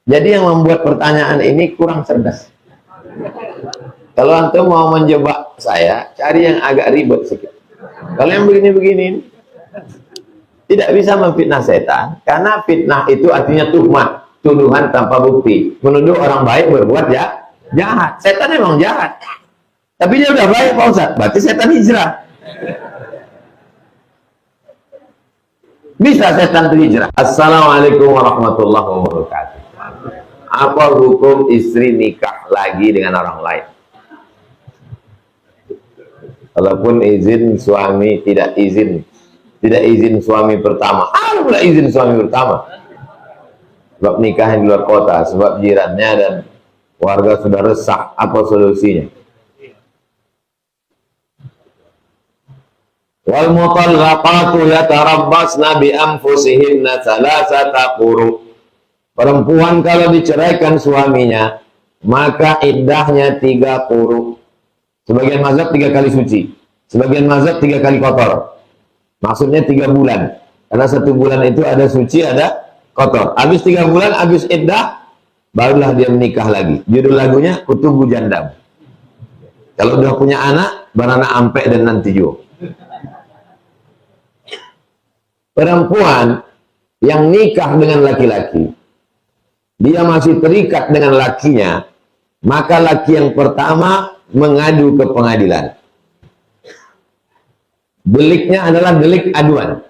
Jadi yang membuat pertanyaan ini kurang cerdas. Kalau antum mau menjebak saya, cari yang agak ribet sedikit. Kalau yang begini-begini tidak bisa memfitnah setan, karena fitnah itu artinya tuhmat, tuduhan tanpa bukti, menuduh orang baik berbuat jahat. Setan memang jahat, tapi dia udah baik Pak Ustaz, berarti setan hijrah. Bisa setan itu hijrah. Assalamualaikum warahmatullahi wabarakatuh. Apa hukum istri nikah lagi dengan orang lain? Walaupun izin suami tidak izin suami pertama, ada pula izin suami pertama. Sebab nikah di luar kota, sebab jirannya dan warga sudah resah. Apa solusinya? Wal mutallaqatu yatarabbasna bi anfusihinna thalathata quru. Perempuan kalau diceraikan suaminya, maka iddahnya 3 quru. Sebagian mazhab 3 kali suci, sebagian mazhab 3 kali kotor. Maksudnya 3 bulan. Karena 1 bulan itu ada suci, ada kotor. Habis 3 bulan, habis iddah, barulah dia menikah lagi. Judul lagunya Kutubu Jandam. Kalau udah punya anak, Barana Ampek dan Nanti Jo. Perempuan yang nikah dengan laki-laki, dia masih terikat dengan lakinya, maka laki yang pertama mengadu ke pengadilan. Deliknya adalah delik aduan.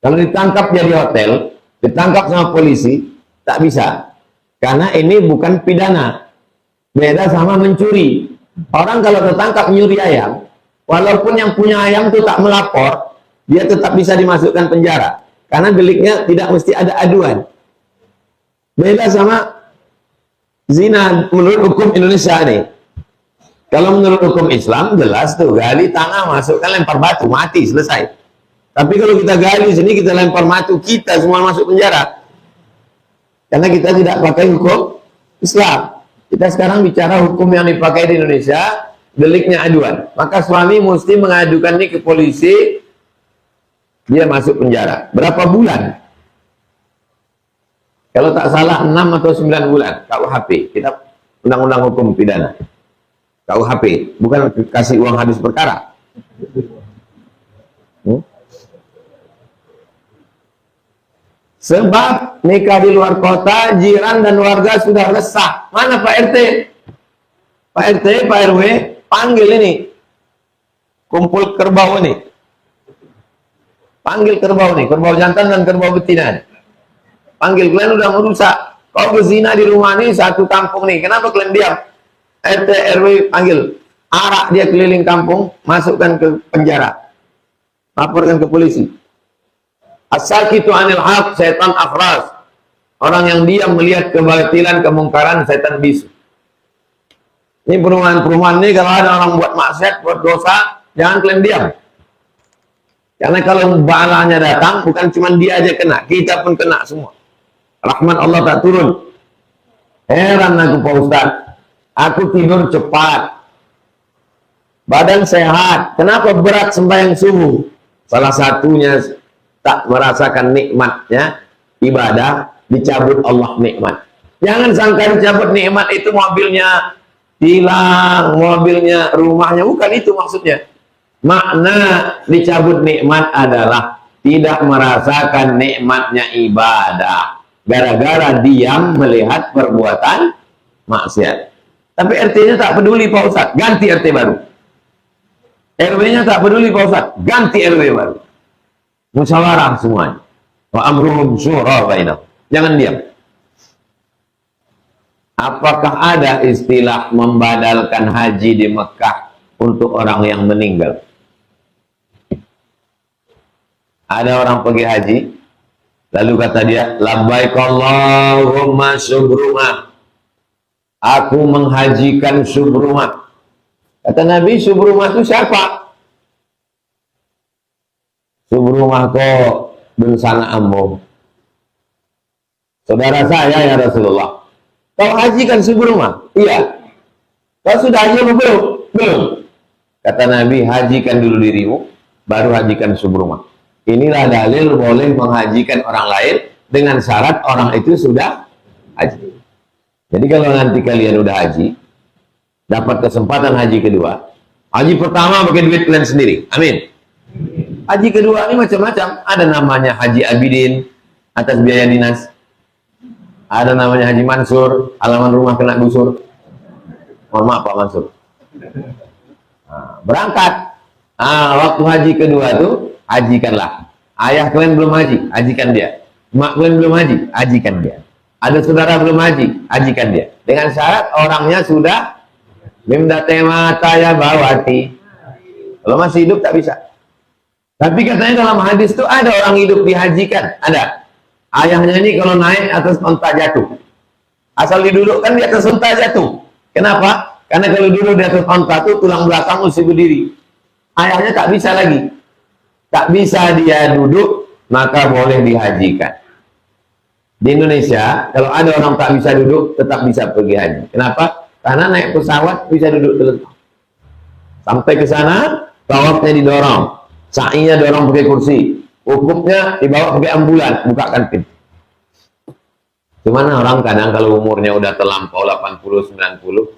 Kalau ditangkap dia di hotel, ditangkap sama polisi, tak bisa. Karena ini bukan pidana. Beda sama mencuri. Orang kalau tertangkap nyuri ayam, walaupun yang punya ayam itu tak melapor, dia tetap bisa dimasukkan penjara. Karena deliknya tidak mesti ada aduan. Beda sama zina menurut hukum Indonesia nih. Kalau menurut hukum Islam jelas tuh, gali tanah, masukkan, lempar batu, mati, selesai. Tapi kalau kita gali sini, kita lempar batu, kita semua masuk penjara. Karena kita tidak pakai hukum Islam. Kita sekarang bicara hukum yang dipakai di Indonesia, deliknya aduan. Maka suami mesti mengadukan ini ke polisi, dia masuk penjara. Berapa bulan? Kalau tak salah 6 atau 9 bulan, KUHP, kita undang-undang hukum pidana. KUHP, bukan kasih uang habis perkara. Sebab nikah di luar kota, jiran dan warga sudah resah. Mana Pak RT? Pak RT, Pak RW, panggil ini. Kumpul kerbau ini. Panggil kerbau nih, kerbau jantan dan kerbau betina. Panggil, kalian udah merusak. Kau berzina di rumah nih, satu kampung nih. Kenapa kalian diam? RT RW panggil, arak dia keliling kampung, masukkan ke penjara, laporkan ke polisi. As-sakitu anil haq setan afras. Orang yang diam melihat kebatilan, kemungkaran, setan bisu. Ini perumahan-perumahan ini kalau ada orang buat maksiat, buat dosa, jangan kalian diam. Karena kalau balanya datang, bukan cuma dia aja kena, kita pun kena semua. Rahmat Allah tak turun. Heran aku Pak Ustaz. Aku tidur cepat, badan sehat. Kenapa berat sembahyang subuh? Salah satunya tak merasakan nikmatnya ibadah, dicabut Allah nikmat. Jangan sangka dicabut nikmat itu mobilnya hilang, mobilnya, rumahnya. Bukan itu maksudnya. Makna dicabut nikmat adalah tidak merasakan nikmatnya ibadah. Gara-gara diam melihat perbuatan maksiat. Tapi RT-nya tak peduli Pak Ustaz, ganti RT baru. RW-nya tak peduli Pak Ustaz, ganti RW baru. Musyawarah semuanya. Wa amruhum syura bainahum. Jangan diam. Apakah ada istilah membadalkan haji di Mekah untuk orang yang meninggal? Ada orang pergi haji, lalu kata dia, labbaik Allahumma syubrumah. Aku menghajikan Subrumah. Kata Nabi, Subrumah itu siapa? Subrumah kok bin Sana'ammu. Saudara saya ya Rasulullah. Kau hajikan Subrumah? Iya. Kau sudah haji atau belum? Belum. Kata Nabi, hajikan dulu dirimu, baru hajikan Subrumah. Inilah dalil boleh menghajikan orang lain dengan syarat orang itu sudah haji. Jadi kalau nanti kalian udah haji, dapat kesempatan haji kedua, haji pertama pakai duit kalian sendiri, amin. Haji kedua ini macam-macam, ada namanya Haji Abidin atas biaya dinas, ada namanya Haji Mansur, halaman rumah kena gusur. Mohon maaf Pak Mansur. Nah, berangkat. Waktu haji kedua tuh, hajikanlah. Ayah kalian belum haji, hajikan dia. Mak kalian belum haji, hajikan dia. Ada saudara belum haji, hajikan dia. Dengan syarat orangnya sudah mimdate mata ya bawati. Kalau masih hidup tak bisa. Tapi katanya dalam hadis tuh ada orang hidup dihajikan, ada. Ayahnya ini kalau naik atas onta jatuh. Asal didudukkan di atas onta jatuh. Kenapa? Karena kalau duduk di atas onta tuh tulang belakang mesti berdiri. Ayahnya tak bisa lagi. Tak bisa dia duduk, maka boleh dihajikan. Di Indonesia, kalau ada orang tak bisa duduk, tetap bisa pergi haji. Kenapa? Karena naik pesawat bisa duduk terlentang. Sampai ke sana, tawafnya didorong. Sa'inya dorong pakai kursi. Wukufnya dibawa pakai ambulan, bukakan pintu. Cuman orang kadang kalau umurnya udah terlampau 80, 90,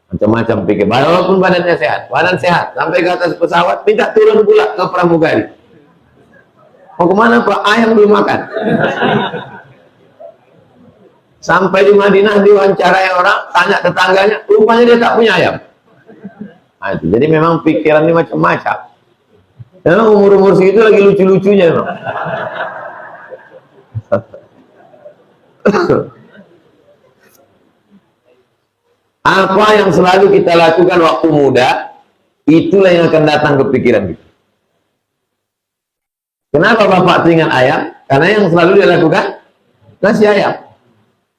macam-macam pikir. Walaupun badannya sehat, badan sehat, sampai ke atas pesawat, minta turun pula ke pramugari. Mau kemana Pak? Ayam belum makan. Sampai di Madinah diwawancarai orang, tanya tetangganya, rupanya dia tak punya ayam. Nah, itu. Jadi memang pikiran ini macam-macam. Memang umur-umur segitu lagi lucu-lucunya. Apa yang selalu kita lakukan waktu muda, itulah yang akan datang ke pikiran kita. Kenapa Bapak teringat ayam? Karena yang selalu dia lakukan, nasi ayam.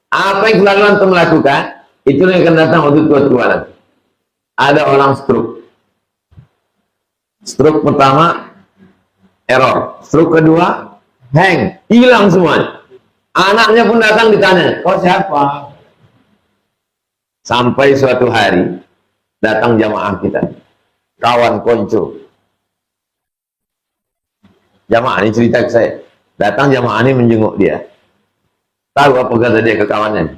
Apa yang selalu antum melakukan, itulah yang akan datang waktu tua-tua nanti. Ada orang stroke. Stroke pertama, error. Stroke kedua, hang, hilang semuanya. Anaknya pun datang ditanya, kau siapa? Sampai suatu hari, datang jamaah kita. Kawan konco. Jamaah ini cerita ke saya. Datang jamaah ini menjenguk dia. Tahu apa kata dia ke kawannya?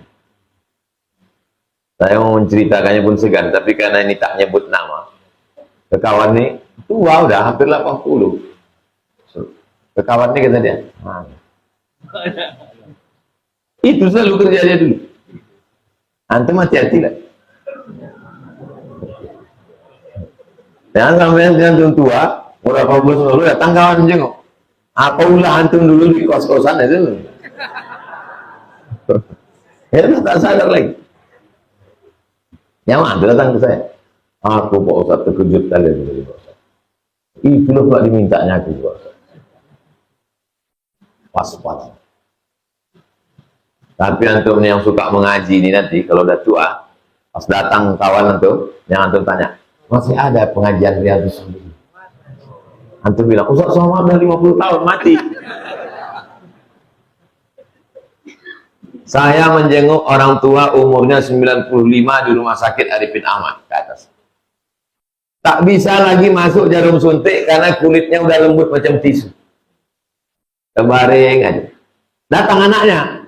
Saya mau menceritakannya pun segan, tapi karena ini tak nyebut nama. Ke kawan ini, tua udah hampir 80. Ke kawan ini kata dia, itu selalu kerja dia dulu. Antum hati-hati lah. Jangan sampai antum tua, berapa bulan lalu datang kawan jenguk. Apa ulah antum dulu di kos-kosan itu? Ya tak sadar lagi. Yang mana datang ke saya? Aku Pak Ustaz terkejut kali ini. Itu loh Pak dimintanya aku Pak Ustaz. Pas-pas. Tapi antum yang suka mengaji ini nanti kalau udah tua, pas datang kawan antum, yang antum tanya, masih ada pengajian Riyadhus Shalihin? Antum bilang, Ustaz Somad udah 50 tahun mati. Saya menjenguk orang tua umurnya 95 di rumah sakit Arifin Ahmad ke atas. Tak bisa lagi masuk jarum suntik karena kulitnya udah lembut macam tisu. Terbaring aja. Datang anaknya.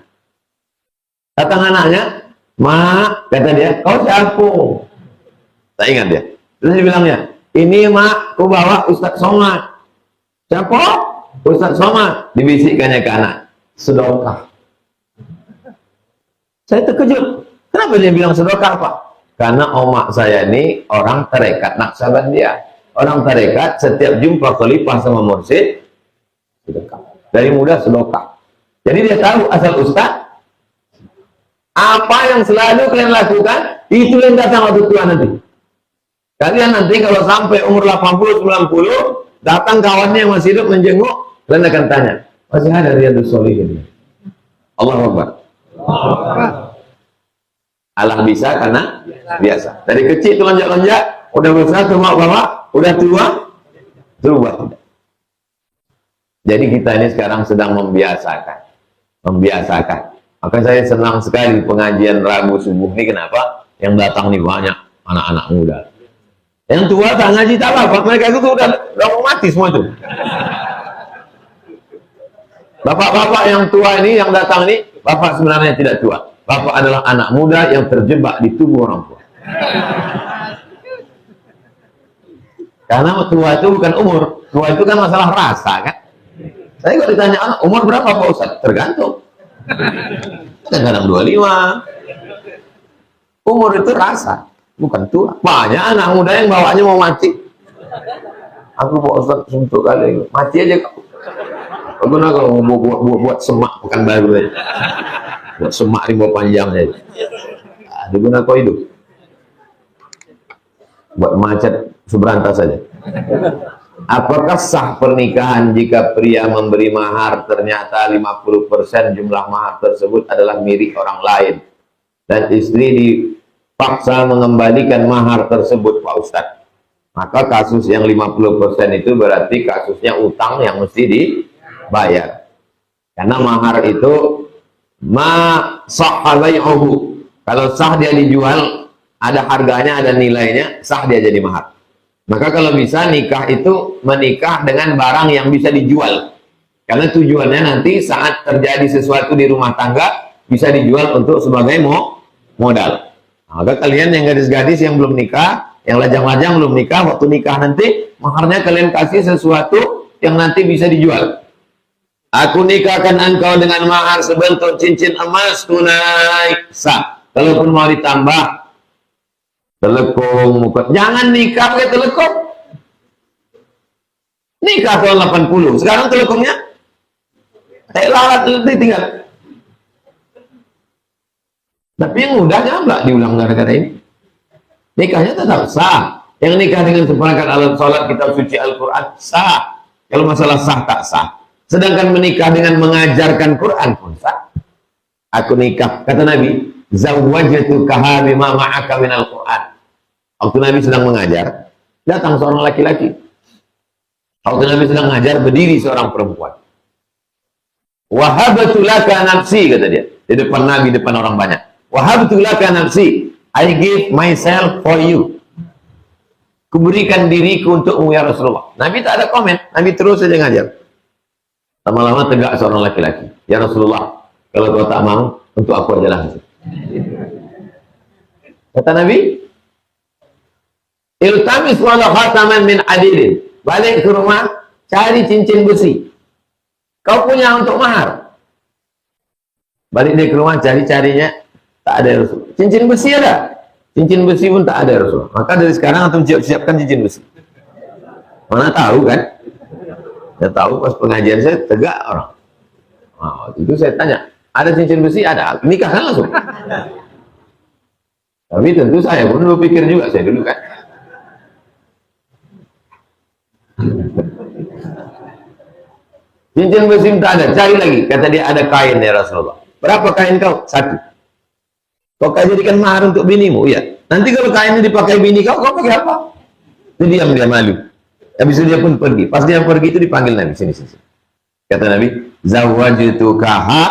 Mak, kata dia, kau siapa? Tak ingat dia. Terus dia bilangnya, ini mak, ku bawa Ustaz Somad. Siapa? Ustaz Somad. Dibisikkannya ke anak. Sedekah. Saya terkejut. Kenapa dia bilang sedekah, Pak? Karena omak saya ini orang tarekat Naqsabandiyah. Orang tarekat setiap jumpa khalifah sama mursyid sedekah. Dari muda sedekah. Jadi dia tahu asal ustaz. Apa yang selalu kalian lakukan, itu yang datang waktu tua nanti. Kalian nanti kalau sampai umur 80, 90, datang kawannya yang masih hidup menjenguk, kalian akan tanya, masih ada Riyadhus Shalihin? Allahu Akbar. Allah bisa karena biasa. Dari kecil itu lonjak-lonjak, udah besar cuma bapak, udah tua, berubah tidak. Jadi kita ini sekarang sedang membiasakan. Maka saya senang sekali pengajian Rabu subuh ini. Kenapa? Yang datang nih banyak anak-anak muda. Yang tua tak ngaji tak apa, mereka itu udah mau mati semua itu. Bapak-bapak yang tua ini, yang datang ini, bapak sebenarnya tidak tua. Bapak adalah anak muda yang terjebak di tubuh orang tua. Karena tua itu bukan umur, tua itu kan masalah rasa kan. Saya kalau ditanya anak umur berapa Pak Ustadz? Tergantung. Kadang-kadang 25. Umur itu rasa, bukan tua. Banyak anak muda yang bawaannya mau mati. Aku Pak Ustadz untuk kali mati aja kau. Bagaimana kalau mau buat semak pekan baru aja. Buat semak rimba panjang aja. Digunakan kau hidup. Buat macet seberantas saja. Apakah sah pernikahan jika pria memberi mahar ternyata 50% jumlah mahar tersebut adalah milik orang lain dan istri dipaksa mengembalikan mahar tersebut Pak Ustadz? Maka kasus yang 50% itu berarti kasusnya utang yang mesti dibayar. Karena mahar itu kalau sah dia dijual, ada harganya, ada nilainya, sah dia jadi mahar. Maka kalau bisa nikah itu menikah dengan barang yang bisa dijual. Karena tujuannya nanti saat terjadi sesuatu di rumah tangga bisa dijual untuk sebagai modal. Nah, maka kalian yang gadis-gadis yang belum nikah, yang lajang-lajang belum nikah, waktu nikah nanti maharnya kalian kasih sesuatu yang nanti bisa dijual. Aku nikahkan engkau dengan mahar sebentuk cincin emas tunai, sah. Kalaupun mau ditambah telekung, muka. Jangan nikah pakai telekung. Nikah tahun 80. Sekarang telekungnya lalat tinggal. Tapi yang mudah nyablak diulang gara-gara ini. Nikahnya tetap sah. Yang nikah dengan seperangkat alat sholat, kitab suci Al-Quran, sah. Kalau masalah sah tak sah. Sedangkan menikah dengan mengajarkan Quran pun sah. Aku nikah, kata Nabi, zawwajtukaha bima ma'aka minal Quran. Waktu Nabi sedang mengajar, datang seorang laki-laki. Waktu Nabi sedang mengajar, berdiri seorang perempuan. Wahabtu laka nafsi, kata dia. Di depan Nabi, depan orang banyak. Wahabtu laka nafsi. I give myself for you. Kuberikan diriku untukmu ya Rasulullah. Nabi tak ada komen. Nabi terus saja ngajar. Lama-lama tegak seorang laki-laki. Ya Rasulullah, kalau kau tak mau, untuk aku aja langsung. Kata Nabi, iltamis walau khataman min adidin. Balik ke rumah, cari cincin besi. Kau punya untuk mahar. Balik dia ke rumah, cari-carinya, tak ada Rasul. Cincin besi ada. Cincin besi pun tak ada Rasul. Maka dari sekarang antum siapkan cincin besi. Mana tahu kan? Saya tahu pas pengajian saya tegak orang. Nah, itu saya tanya, ada cincin besi? Ada. Nikahkan langsung. Tapi tentu saya pun berpikir juga, saya dulu kan. Cincin besi tak ada, cari lagi. Kata dia ada kain ya Rasulullah. Berapa kain kau? 1. Kau jadikan mahar untuk binimu, ya. Nanti kalau kainnya dipakai bini kau pakai apa? Itu diam, dia malu. Habis itu dia pun pergi. Pas dia pergi itu dipanggil Nabi, sini. Kata Nabi, zawwajtukaha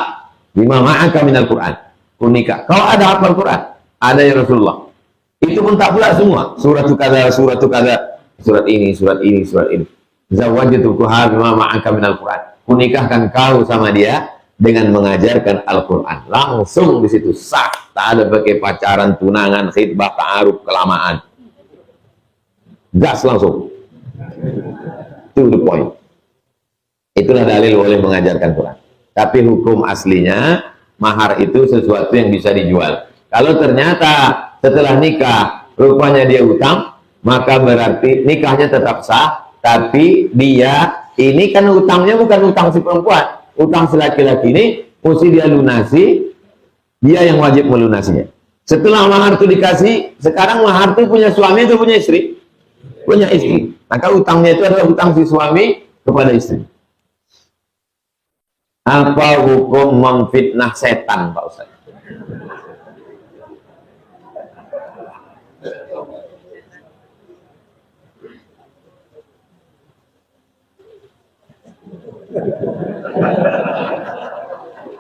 bima ma'aka minal Qur'an. Kunikah. Kau ada hafal Quran? Ada ya Rasulullah. Itu pun tak pula semua. Surat kada, surat ini, surat ini, surat ini. Zawwajtukaha bima ma'aka minal Qur'an. Kunikahkan kau sama dia dengan mengajarkan Al-Quran. Langsung di situ sah. Tak ada pakai pacaran, tunangan, khidbah, ta'aruf, kelamaan. Gas langsung. To the point. Itulah dalil boleh mengajarkan Quran. Tapi hukum aslinya mahar itu sesuatu yang bisa dijual. Kalau ternyata setelah nikah rupanya dia utang, maka berarti nikahnya tetap sah, tapi dia ini kan utangnya bukan utang si perempuan, utang si laki-laki ini mesti dia lunasi, dia yang wajib melunasinya. Setelah mahar itu dikasih, sekarang mahar itu punya suami atau punya istri? Punya istri. Maka utangnya itu adalah utang si suami kepada istri. Apa hukum memfitnah setan, Pak Ustaz?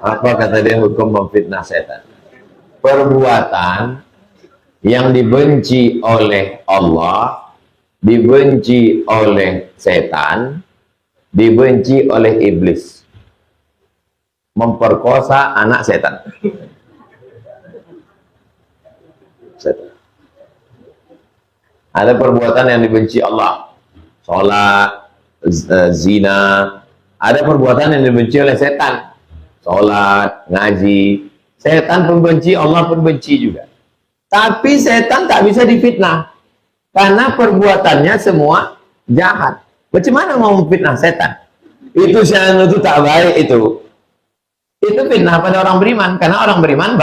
Apa kata dia hukum memfitnah setan? Perbuatan yang dibenci oleh Allah, dibenci oleh setan, dibenci oleh iblis. Memperkosa anak setan. setan. Ada perbuatan yang dibenci Allah, sholat, zina. Ada perbuatan yang dibenci oleh setan, sholat, ngaji. Setan pun benci, Allah pun benci juga. Tapi setan tak bisa difitnah, karena perbuatannya semua jahat. Bagaimana mau memfitnah setan? Itu itu tak baik itu. Itu fitnah pada orang beriman, karena orang beriman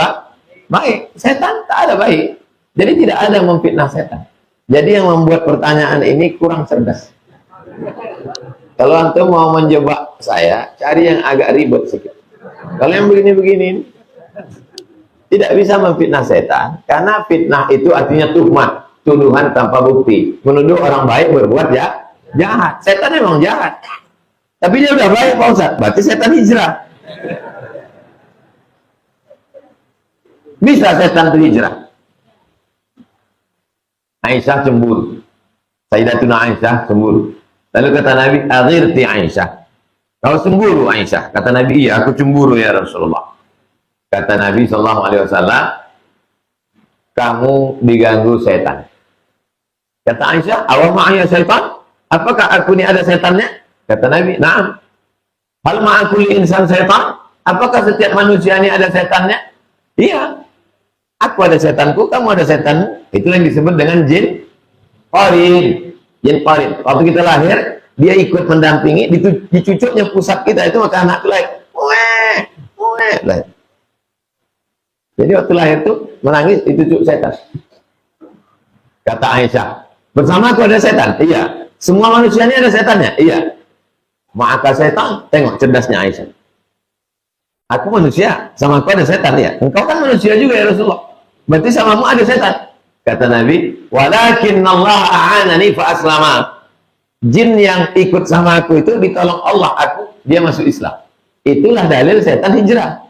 baik. Setan tak ada baik. Jadi tidak ada yang memfitnah setan. Jadi yang membuat pertanyaan ini kurang cerdas. Kalau antum mau menjebak saya, cari yang agak ribet sedikit. Kalau yang begini-begini, tidak bisa memfitnah setan, karena fitnah itu artinya tuhmat, tuduhan tanpa bukti, menuduh orang baik berbuat jahat. Setan memang jahat, tapi dia udah baik Pak Ustaz, berarti setan hijrah. Bisa setan itu hijrah. Aisyah cemburu, Sayyidatuna Aisyah cemburu. Lalu kata Nabi, aghirti Aisyah, kau cemburu Aisyah? Kata Nabi, iya aku cemburu ya Rasulullah. Kata Nabi SAW, kamu diganggu setan. Kata Aisyah, awal ma'aya setan? Apakah aku ini ada setannya? Kata Nabi, na'am. Hal ma'akuli insan setan? Apakah setiap manusia ini ada setannya? Iya. Aku ada setanku, kamu ada setanmu. Itu yang disebut dengan jin qarin. Jin qarin. Waktu kita lahir, dia ikut mendampingi, di cucuknya pusat kita itu, maka anak itu lahir. Lahir. Jadi waktu lahir itu menangis, itu cucu setan. Kata Aisyah, bersama aku ada setan? Iya. Semua manusia ini ada setannya? Iya. Maka setan, tengok cerdasnya Aisyah. Aku manusia, sama aku ada setan ya. Engkau kan manusia juga ya Rasulullah. Berarti samamu ada setan. Kata Nabi, walakin Allah a'anani fa aslama. Jin yang ikut sama aku itu ditolong Allah, dia masuk Islam. Itulah dalil setan hijrah.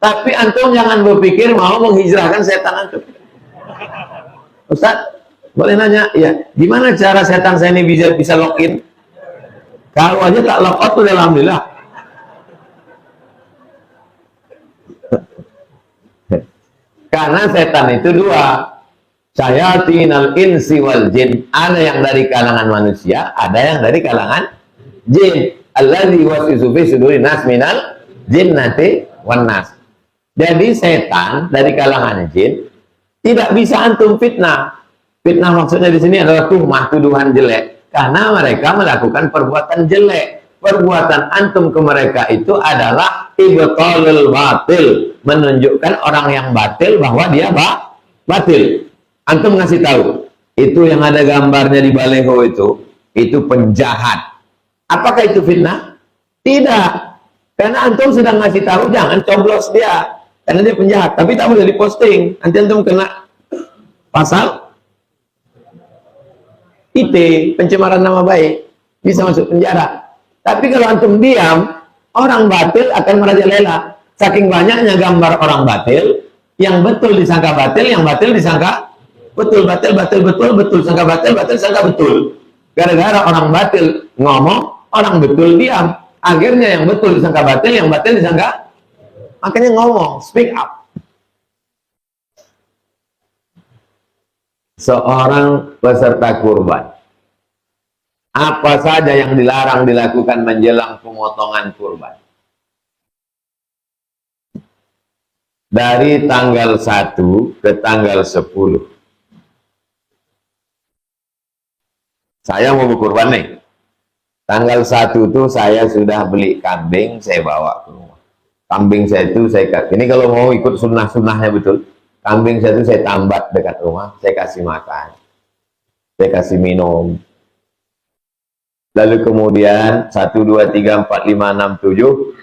Tapi antum jangan berpikir mau menghijrahkan setan antum. Ustaz, boleh nanya? Ya, gimana cara setan saya ini bisa login? Kalau aja tak lock out, alhamdulillah. Karena setan itu dua, syayatinal insi wal jin. Ada yang dari kalangan manusia, ada yang dari kalangan jin. Alladzi waswisu fi sudurin nas minal jinnati wan nas. Jadi setan dari kalangan jin tidak bisa antum fitnah. Fitnah maksudnya di sini adalah tuhmah, tuduhan jelek, karena mereka melakukan perbuatan jelek. Perbuatan antum ke mereka itu adalah ibtalul batil, menunjukkan orang yang batil bahwa dia batil. Antum ngasih tahu, itu yang ada gambarnya di baleho itu penjahat. Apakah itu fitnah? Tidak. Karena antum sedang ngasih tahu, jangan coblos dia. Karena dia penjahat, tapi tak boleh diposting. Nanti antum kena pasal IT, pencemaran nama baik, bisa masuk penjara. Tapi kalau antum diam, orang batil akan merajalela. Saking banyaknya gambar orang batil, yang betul disangka batil, yang batil disangka betul, betul, sangka batil, sangka betul. Gara-gara orang batil ngomong, orang betul diam. Akhirnya yang betul disangka batil, yang batil disangka, makanya ngomong, speak up. Seorang peserta kurban, apa saja yang dilarang dilakukan menjelang pemotongan kurban? Dari tanggal 1 ke tanggal 10. Saya mau berkurban nih. Tanggal 1 itu saya sudah beli kambing, saya bawa ke rumah. Kambing saya itu ini kalau mau ikut sunnah-sunnahnya betul, kambing saya itu saya tambat dekat rumah, saya kasih makan, saya kasih minum. Lalu kemudian 1, 2, 3, 4, 5, 6, 7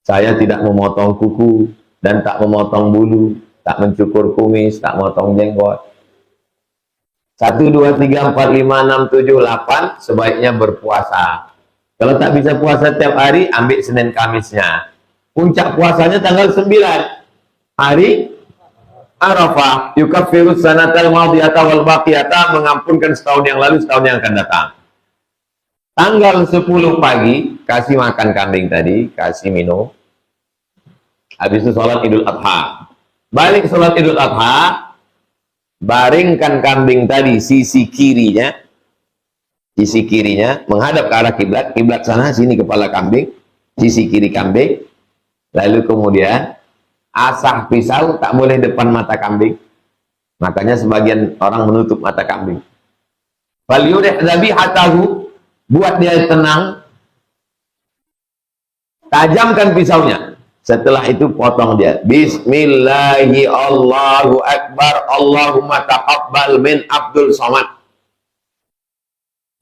saya tidak memotong kuku dan tak memotong bulu, tak mencukur kumis, tak memotong jenggot. 1, 2, 3, 4, 5, 6, 7, 8 sebaiknya berpuasa. Kalau tak bisa puasa tiap hari, ambil Senin Kamisnya. Puncak puasanya tanggal 9, hari Arafah. Yukaffiru sanatal madiyata wal baqiyata, mengampunkan setahun yang lalu, setahun yang akan datang. Tanggal 10 pagi, kasih makan kambing tadi, kasih minum. Habis itu sholat Idul Adha. Balik sholat Idul Adha, baringkan kambing tadi sisi kirinya menghadap ke arah kiblat, kiblat sana sini kepala kambing, sisi kiri kambing. Lalu kemudian asah pisau, tak boleh depan mata kambing. Makanya sebagian orang menutup mata kambing. Falyurih dzabihatahu, buat dia tenang, tajamkan pisaunya. Setelah itu potong dia. Bismillahi Allahu Akbar, Allahumma taqabbal min Abdul Somad.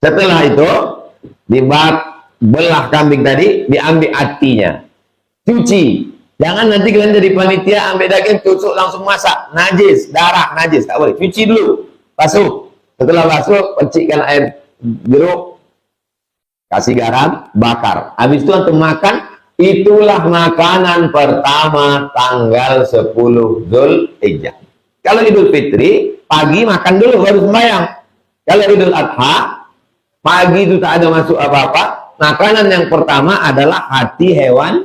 Setelah itu belah kambing tadi, diambil hatinya, cuci. Jangan nanti kalian jadi panitia ambil daging tusuk langsung masak, najis, darah najis, tak boleh. Cuci dulu, basuh. Setelah basuh, percikkan air jeruk, kasih garam, bakar. Habis itu untuk makan. Itulah makanan pertama tanggal 10 Dzulhijjah. Kalau Idul Fitri, pagi makan dulu baru sembahyang. Kalau Idul Adha, pagi itu tak ada masuk apa-apa. Makanan yang pertama adalah hati hewan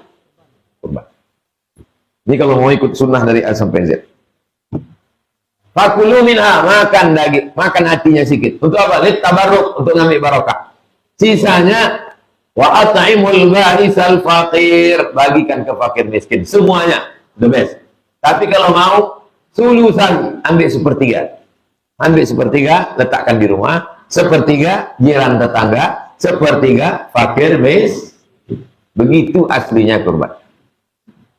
kurban. Ini kalau mau ikut sunnah dari A sampai Z. Fakulu minha, makan daging, makan hatinya sedikit. Untuk apa? Lit tabarruk, untuk ngambil barokah. Sisanya wa at'imul ba'isal faqir, bagikan ke fakir miskin. Semuanya the best. Tapi kalau mau sulusan, ambil sepertiga. Ambil sepertiga, letakkan di rumah. Sepertiga jiran tetangga, sepertiga fakir miskin. Begitu aslinya kurban.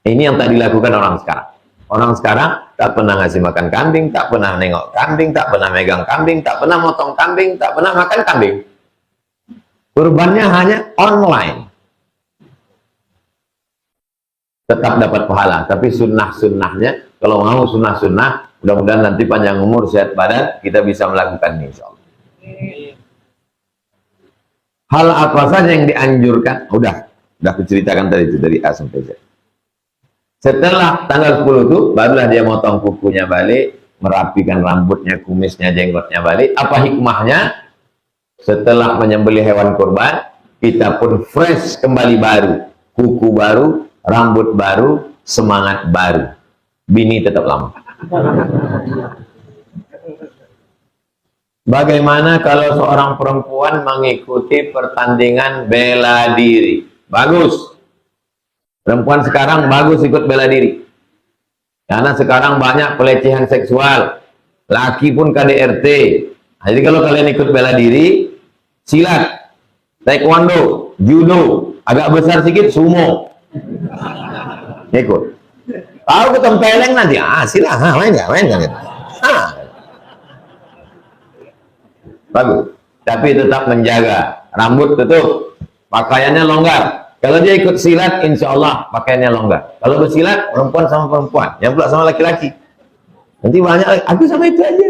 Ini yang tak dilakukan orang sekarang. Orang sekarang tak pernah ngasih makan kambing, tak pernah nengok kambing, tak pernah megang kambing, tak pernah motong kambing, tak pernah makan kambing. Kurbannya hanya online. Tetap dapat pahala, tapi sunnah-sunnahnya, kalau mau sunnah-sunnah, mudah-mudahan nanti panjang umur, sehat badan, kita bisa melakukannya insya Allah. Hal apa saja yang dianjurkan? Udah kuceritakan tadi itu dari A sampai Z. Setelah tanggal 10 itu, barulah dia motong kukunya balik, merapikan rambutnya, kumisnya, jenggotnya balik. Apa hikmahnya? Setelah menyembelih hewan kurban, kita pun fresh kembali baru. Kuku baru, rambut baru, semangat baru. Bini tetap lama. Bagaimana kalau seorang perempuan mengikuti pertandingan bela diri? Bagus. Perempuan sekarang bagus ikut bela diri. Karena sekarang banyak pelecehan seksual. Laki pun KDRT. Jadi kalau kalian ikut bela diri, silat, taekwondo, judo, agak besar sedikit, sumo. Ikut. Tahu ketempeleng nanti, silat, main nggak? Bagus. Tapi tetap menjaga. Rambut tutup, pakaiannya longgar. Kalau dia ikut silat, insya Allah pakaiannya longgar. Kalau bersilat, perempuan sama perempuan, yang pula sama laki-laki. Nanti banyak, aku sama itu aja.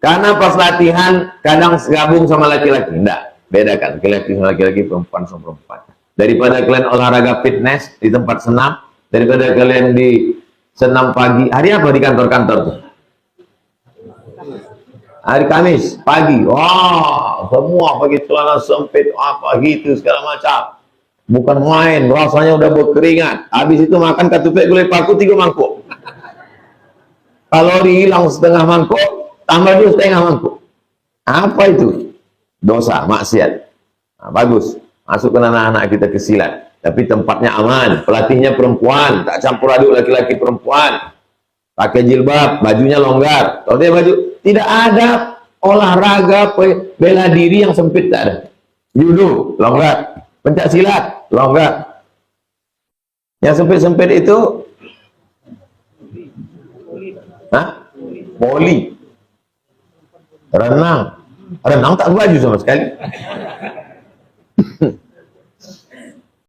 Karena pas latihan, kadang gabung sama laki-laki. Enggak, bedakan. Laki-laki sama laki-laki, perempuan sama perempuan. Daripada kalian olahraga fitness di tempat senam, daripada kalian di senam pagi. Hari apa di kantor-kantor tuh? Hari Kamis pagi, wah semua pakai celana sempit apa gitu segala macam, bukan main, rasanya udah berkeringat. Habis itu makan ketupet gulai paku 3 mangkuk, kalori hilang setengah mangkuk, tambah dia setengah mangkuk. Apa itu? Dosa, maksiat. Nah, bagus, masukkan anak-anak kita ke silat, tapi tempatnya aman, pelatihnya perempuan, tak campur aduk laki-laki perempuan, pakai jilbab, bajunya longgar. Kalau dia baju, tidak ada olahraga bela diri yang sempit, tak ada. Judo, longgar. Pencak silat, longgar. Yang sempit-sempit itu, voli, renang. Renang tak baju sama sekali.